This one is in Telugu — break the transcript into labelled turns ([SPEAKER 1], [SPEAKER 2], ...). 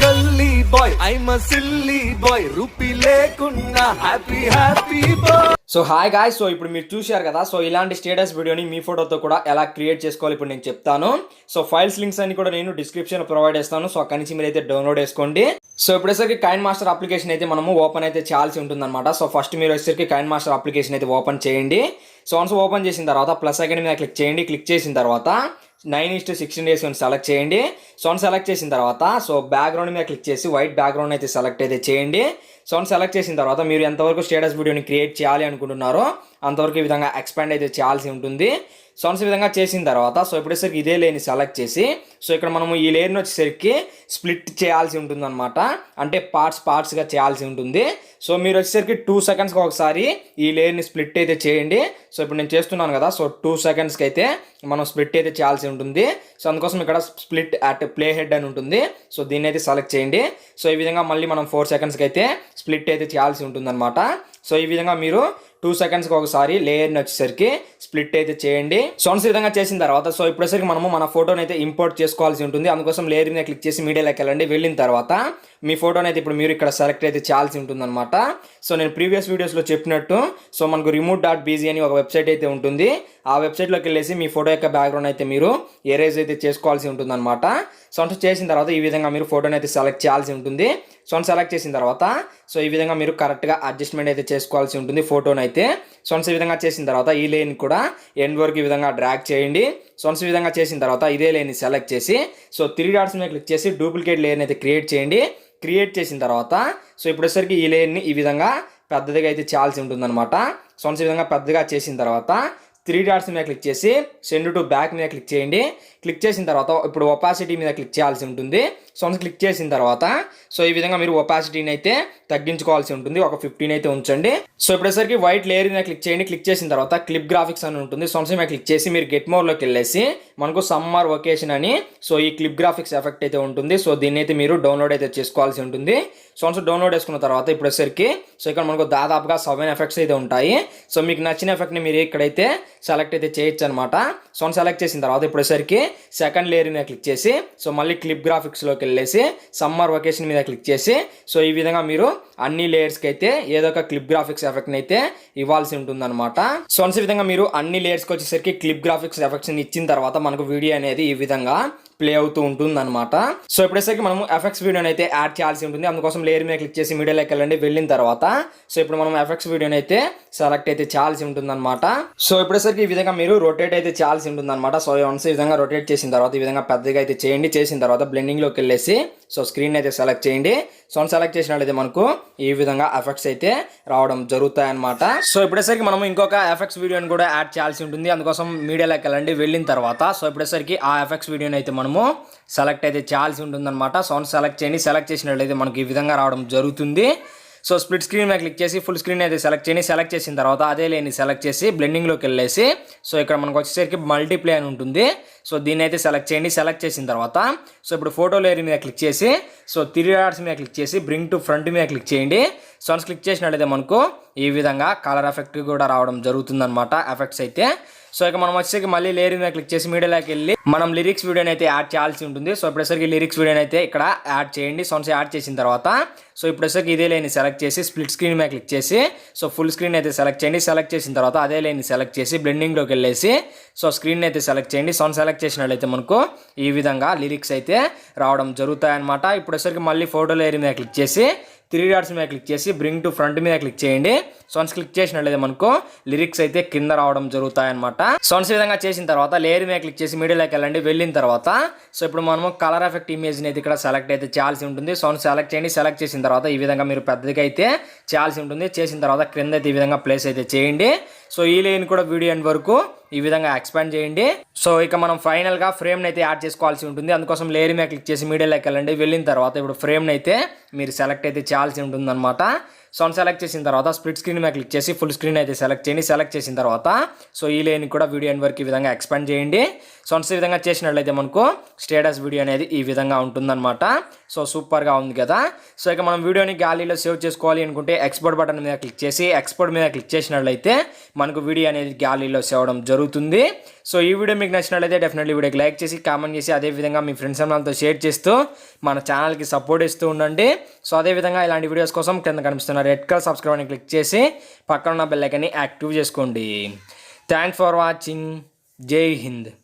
[SPEAKER 1] గల్లీ Boy I'm a silly boy rupee లేకున్నా happy happy boy.
[SPEAKER 2] So hi guys, so ఇప్పుడు మీరు చూశారు కదా, సో ఇలాంటి స్టేటస్ వీడియోని మీ ఫోటోతో కూడా ఎలా క్రియేట్ చేసుకోవాలి ఇప్పుడు నేను చెప్తాను. సో ఫైల్స్ లింక్స్ అన్ని కూడా నేను డిస్క్రిప్షన్ ప్రొవైడ్ చేస్తాను. సో అక్కడి నుంచి మీరు అయితే డౌన్లోడ్ చేసుకోండి. సో ఇప్పుడేసరికి కైన్మాస్టర్ అప్లికేషన్ అయితే మనము ఓపెన్ అయితే చేయాల్సి ఉంటుందన్నమాట. సో ఫస్ట్ మీరు వచ్చేసరికి కైన్మాస్టర్ అప్లికేషన్ అయితే ఓపెన్ చేయండి. సో వన్స్ ఓపెన్ చేసిన తర్వాత ప్లస్ ఐకాన్ మీద క్లిక్ చేయండి. క్లిక్ చేసిన తర్వాత 9:16 వేసుకొని సెలెక్ట్ చేయండి. సో సెలెక్ట్ చేసిన తర్వాత సో బ్యాక్గ్రౌండ్ మీద క్లిక్ చేసి వైట్ బ్యాక్గ్రౌండ్ అయితే సెలెక్ట్ అయితే చేయండి. సో సెలెక్ట్ చేసిన తర్వాత మీరు ఎంతవరకు స్టేటస్ వీడియోని క్రియేట్ చేయాలి అనుకుంటున్నారో అంతవరకు ఈ విధంగా ఎక్స్పాండ్ అయితే చేయాల్సి ఉంటుంది. సో ఈ విధంగా చేసిన తర్వాత సో ఇప్పుడేసరికి ఇదే లేయర్ని సెలెక్ట్ చేసి సో ఇక్కడ మనము ఈ లేయర్ని వచ్చేసరికి స్ప్లిట్ చేయాల్సి ఉంటుంది అనమాట. అంటే పార్ట్స్గా చేయాల్సి ఉంటుంది. సో మీరు వచ్చేసరికి 2 సెకండ్స్కి ఒకసారి ఈ లేయర్ని స్ప్లిట్ అయితే చేయండి. సో ఇప్పుడు నేను చేస్తున్నాను కదా, సో 2 సెకండ్స్కి అయితే మనం స్ప్లిట్ అయితే చేయాల్సి ఉంటుంది. సో అందుకోసం ఇక్కడ స్ప్లిట్ అట్ ప్లే హెడ్ అని ఉంటుంది. సో దీన్ని అయితే సెలెక్ట్ చేయండి. సో ఈ విధంగా మళ్ళీ మనం 4 సెకండ్స్కి అయితే స్ప్లిట్ అయితే చేయాల్సి ఉంటుంది అనమాట. సో ఈ విధంగా మీరు 2 సెకండ్స్కి ఒకసారి లేయర్ని వచ్చేసరికి స్ప్లిట్ అయితే చేయండి. సో ఈ విధంగా చేసిన తర్వాత సో ఇప్పుడేసరికి మనము మన ఫోటోని అయితే ఇంపోర్ట్ చేసుకోవాల్సి ఉంటుంది. అందుకోసం లేయర్ మీద క్లిక్ చేసి మీడియాలోకి వెళ్ళండి. వెళ్ళిన తర్వాత మీ ఫోటోని అయితే ఇప్పుడు మీరు ఇక్కడ సెలెక్ట్ అయితే చేయాల్సి ఉంటుంది అనమాట. సో నేను ప్రీవియస్ వీడియోస్లో చెప్పినట్టు సో మనకు రిమూవ్.bg అని ఒక వెబ్సైట్ అయితే ఉంటుంది. ఆ వెబ్సైట్లోకి వెళ్ళేసి మీ ఫోటో యొక్క బ్యాక్గ్రౌండ్ అయితే మీరు ఎరేజ్ అయితే చేసుకోవాల్సి ఉంటుంది అనమాట. సో అంటే చేసిన తర్వాత ఈ విధంగా మీరు ఫోటోని అయితే సెలెక్ట్ చేయాల్సి ఉంటుంది. సో సెలెక్ట్ చేసిన తర్వాత సో ఈ విధంగా మీరు కరెక్ట్గా అడ్జస్ట్మెంట్ అయితే చేసుకోవాల్సి ఉంటుంది ఫోటోని అయితే. సో ఈ విధంగా చేసిన తర్వాత ఈ లేన్ కూడా ఎండ్ వరకు ఈ విధంగా డ్రాగ్ చేయండి. సో ఈ విధంగా చేసిన తర్వాత ఇదే లేన్ని సెలెక్ట్ చేసి సో 3 డాట్స్ మీద క్లిక్ చేసి డూప్లికేట్ లేయర్ని అయితే క్రియేట్ చేయండి. క్రియేట్ చేసిన తర్వాత సో ఇప్పుడేసరికి ఈ లేయర్ని ఈ విధంగా పెద్దదిగా అయితే చేయాల్సి ఉంటుంది అనమాట. సో ఈ విధంగా పెద్దగా చేసిన తర్వాత 3 డాట్స్ మీద క్లిక్ చేసి సెండ్ టు బ్యాక్ మీద క్లిక్ చేయండి. క్లిక్ చేసిన తర్వాత ఇప్పుడు ఒపాసిటీ మీద క్లిక్ చేయాల్సి ఉంటుంది. సో క్లిక్ చేసిన తర్వాత సో ఈ విధంగా మీరు ఒపాసిటీని అయితే తగ్గించుకోవాల్సి ఉంటుంది. ఒక 15 అయితే ఉంచండి. సో ఇప్పుడేసరికి వైట్ లేయర్ మీద క్లిక్ చేయండి. క్లిక్ చేసిన తర్వాత క్లిప్ గ్రాఫిక్స్ అని ఉంటుంది. సో మీద క్లిక్ చేసి మీరు గెట్ మోర్లోకి వెళ్ళేసి మనకు సమ్మర్ వొకేషన్ అని సో ఈ క్లిప్ గ్రాఫిక్స్ ఎఫెక్ట్ అయితే ఉంటుంది. సో దీన్ని అయితే మీరు డౌన్లోడ్ అయితే చేసుకోవాల్సి ఉంటుంది. సో డౌన్లోడ్ చేసుకున్న తర్వాత ఇప్పుడేసరికి సో ఇక్కడ మనకు దాదాపుగా 7 ఎఫెక్ట్స్ అయితే ఉంటాయి. సో మీకు నచ్చిన ఎఫెక్ట్ని మీరు ఇక్కడైతే సెలెక్ట్ అయితే చేయొచ్చు అనమాట. సో సెలెక్ట్ చేసిన తర్వాత ఇప్పుడేసరికి సెకండ్ లేయర్ మీద క్లిక్ చేసి సో మళ్ళీ క్లిప్ గ్రాఫిక్స్లోకి వెళ్ళేసి సమ్మర్ వొకేషన్ మీద క్లిక్ చేసి సో ఈ విధంగా మీరు అన్ని లేయర్స్కి అయితే ఏదో ఒక క్లిప్ గ్రాఫిక్స్ ఎఫెక్ట్ని అయితే ఇవ్వాల్సి ఉంటుంది అనమాట. సో ఈ విధంగా మీరు అన్ని లేయర్స్కి వచ్చేసరికి క్లిప్ గ్రాఫిక్స్ ఎఫెక్ట్స్ని ఇచ్చిన తర్వాత మనకు వీడియో అనేది ఈ విధంగా ప్లే అవుతూ ఉంటుంది అనమాట. సో ఇప్పుడేసరికి మనము ఎఫెక్ట్స్ వీడియోని అయితే యాడ్ చేయాల్సి ఉంటుంది. అందుకోసం లేయర్ మీద క్లిక్ చేసి మీడియాలోకి వెళ్ళండి. వెళ్ళిన తర్వాత సో ఇప్పుడు మనం ఎఫెక్ట్స్ వీడియోని అయితే సెలెక్ట్ అయితే చేయాల్సి ఉంటుంది అనమాట. సో ఇప్పుడేసరికి ఈ విధంగా మీరు రొటేట్ అయితే చేయాల్సి ఉంటుంది అనమాట. సో వన్స్ ఈ విధంగా రొటేట్ చేసిన తర్వాత ఈ విధంగా పెద్దగా అయితే చేయండి. చేసిన తర్వాత బ్లెండింగ్లోకి వెళ్ళేసి సో స్క్రీన్ అయితే సెలెక్ట్ చేయండి. సో సెలెక్ట్ చేసినట్లయితే మనకు ఈ విధంగా ఎఫెక్ట్స్ అయితే రావడం జరుగుతాయి అనమాట. సో ఇప్పుడేసరికి మనం ఇంకొక ఎఫెక్ట్స్ వీడియోని కూడా యాడ్ చేయాల్సి ఉంటుంది. అందుకోసం మీడియాలోకి వెళ్ళండి. వెళ్ళిన తర్వాత సో ఇప్పుడేసరికి ఆ ఎఫెక్ట్స్ వీడియోని అయితే మనము సెలెక్ట్ అయితే చేయాల్సి ఉంటుంది అనమాట. సో సెలెక్ట్ చేయండి. సెలెక్ట్ చేసినట్లయితే మనకి ఈ విధంగా రావడం జరుగుతుంది. సో స్ప్లిట్ స్క్రీన్ మీద క్లిక్ చేసి ఫుల్ స్క్రీన్ అయితే సెలెక్ట్ చేయండి. సెలెక్ట్ చేసిన తర్వాత అదే లేని సెలెక్ట్ చేసి బ్లెండింగ్లోకి వెళ్ళేసి సో ఇక్కడ మనకు వచ్చేసరికి మల్టీప్లే అని ఉంటుంది. సో దీన్ని అయితే సెలెక్ట్ చేయండి. సెలెక్ట్ చేసిన తర్వాత సో ఇప్పుడు ఫోటో లేయర్ మీద క్లిక్ చేసి సో 3 డాట్స్ మీద క్లిక్ చేసి బ్రింగ్ టు ఫ్రంట్ మీద క్లిక్ చేయండి. సో క్లిక్ చేసినట్లయితే మనకు ఈ విధంగా కలర్ ఎఫెక్ట్ కూడా రావడం జరుగుతుంది అనమాట ఎఫెక్ట్స్ అయితే. సో ఇక మనం వచ్చేసరికి మళ్ళీ లేయర్ మీద క్లిక్ చేసి మీడియాలోకి వెళ్ళి మనం లిరిక్స్ వీడియోని అయితే యాడ్ చేయాల్సి ఉంటుంది. సో ఇప్పుడేసరికి లిరిక్స్ వీడియోని అయితే ఇక్కడ యాడ్ చేయండి. సౌండ్స్ యాడ్ చేసిన తర్వాత సో ఇప్పుడేసరికి ఇదే లేని సెలెక్ట్ చేసి స్ప్లిట్ స్క్రీన్ మీద క్లిక్ చేసి సో ఫుల్ స్క్రీన్ అయితే సెలెక్ట్ చేయండి. సెలెక్ట్ చేసిన తర్వాత అదే లేని సెలెక్ట్ చేసి బ్లెండింగ్లోకి వెళ్ళేసి సో స్క్రీన్ అయితే సెలెక్ట్ చేయండి. సౌండ్ సెలెక్ట్ చేసినట్లయితే మనకు ఈ విధంగా లిరిక్స్ అయితే రావడం జరుగుతాయి అనమాట. ఇప్పుడేసరికి మళ్ళీ ఫోటో లేయర్ మీద క్లిక్ చేసి 3 డాట్స్ మీద క్లిక్ చేసి బ్రింగ్ టు ఫ్రంట్ మీద క్లిక్ చేయండి. సో క్లిక్ చేసినట్లయితే మనకు లిరిక్స్ అయితే కింద రావడం జరుగుతాయి అనమాట. సో ఈ విధంగా చేసిన తర్వాత లేయర్ మీద క్లిక్ చేసి మీడియాలోకి వెళ్ళండి. వెళ్ళిన తర్వాత సో ఇప్పుడు మనము కలర్ ఎఫెక్ట్ ఇమేజ్ని అయితే ఇక్కడ సెలెక్ట్ అయితే చేయాల్సి ఉంటుంది. సో సెలెక్ట్ చేయండి. సెలెక్ట్ చేసిన తర్వాత ఈ విధంగా మీరు పెద్దగా అయితే చేయాల్సి ఉంటుంది. చేసిన తర్వాత క్రింద అయితే ఈ విధంగా ప్లేస్ అయితే చేయండి. సో ఈ లేయర్ని కూడా వీడియో ఎండ్ వరకు ఈ విధంగా ఎక్స్పాండ్ చేయండి. సో ఇక మనం ఫైనల్గా ఫ్రేమ్ని అయితే యాడ్ చేసుకోవాల్సి ఉంటుంది. అందుకోసం లేయర్ మీద క్లిక్ చేసి మీడియాలోకి వెళ్ళండి. వెళ్ళిన తర్వాత ఇప్పుడు ఫ్రేమ్ని అయితే మీరు సెలెక్ట్ అయితే చేయాల్సి ఉంటుంది అనమాట. సో సెలెక్ట్ చేసిన తర్వాత స్ప్లిట్ స్క్రీన్ మీద క్లిక్ చేసి ఫుల్ స్క్రీన్ అయితే సెలెక్ట్ చేయండి. సెలెక్ట్ చేసిన తర్వాత సో ఈ లేయర్ని కూడా వీడియో ఎండ్ వరకు ఈ విధంగా ఎక్స్పాండ్ చేయండి. సో అంత విధంగా చేసినట్లయితే మనకు స్టేటస్ వీడియో అనేది ఈ విధంగా ఉంటుందన్నమాట. సో సూపర్గా ఉంది కదా. సో ఇక మనం వీడియోని గ్యాలరీలో సేవ్ చేసుకోవాలి అనుకుంటే ఎక్స్పోర్ట్ బటన్ మీద క్లిక్ చేసి ఎక్స్పోర్ట్ మీద క్లిక్ చేసినట్లయితే మనకు వీడియో అనేది గ్యాలరీలో సేవ్ అవడం జరుగుతుంది. సో ఈ వీడియో మీకు నచ్చినట్లయితే డెఫినెట్లీ వీడియోకి లైక్ చేసి కామెంట్ చేసి అదేవిధంగా మీ ఫ్రెండ్స్ అందరితో షేర్ చేస్తూ మన ఛానల్కి సపోర్ట్ ఇస్తూ ఉండండి. సో అదేవిధంగా ఇలాంటి వీడియోస్ కోసం కింద కనిపిస్తున్న రెడ్ కలర్ సబ్స్క్రైబ్ అని క్లిక్ చేసి పక్కన ఉన్న బెల్ ఐకాన్ని యాక్టివ్ చేసుకోండి. Thanks for watching. జై హింద్.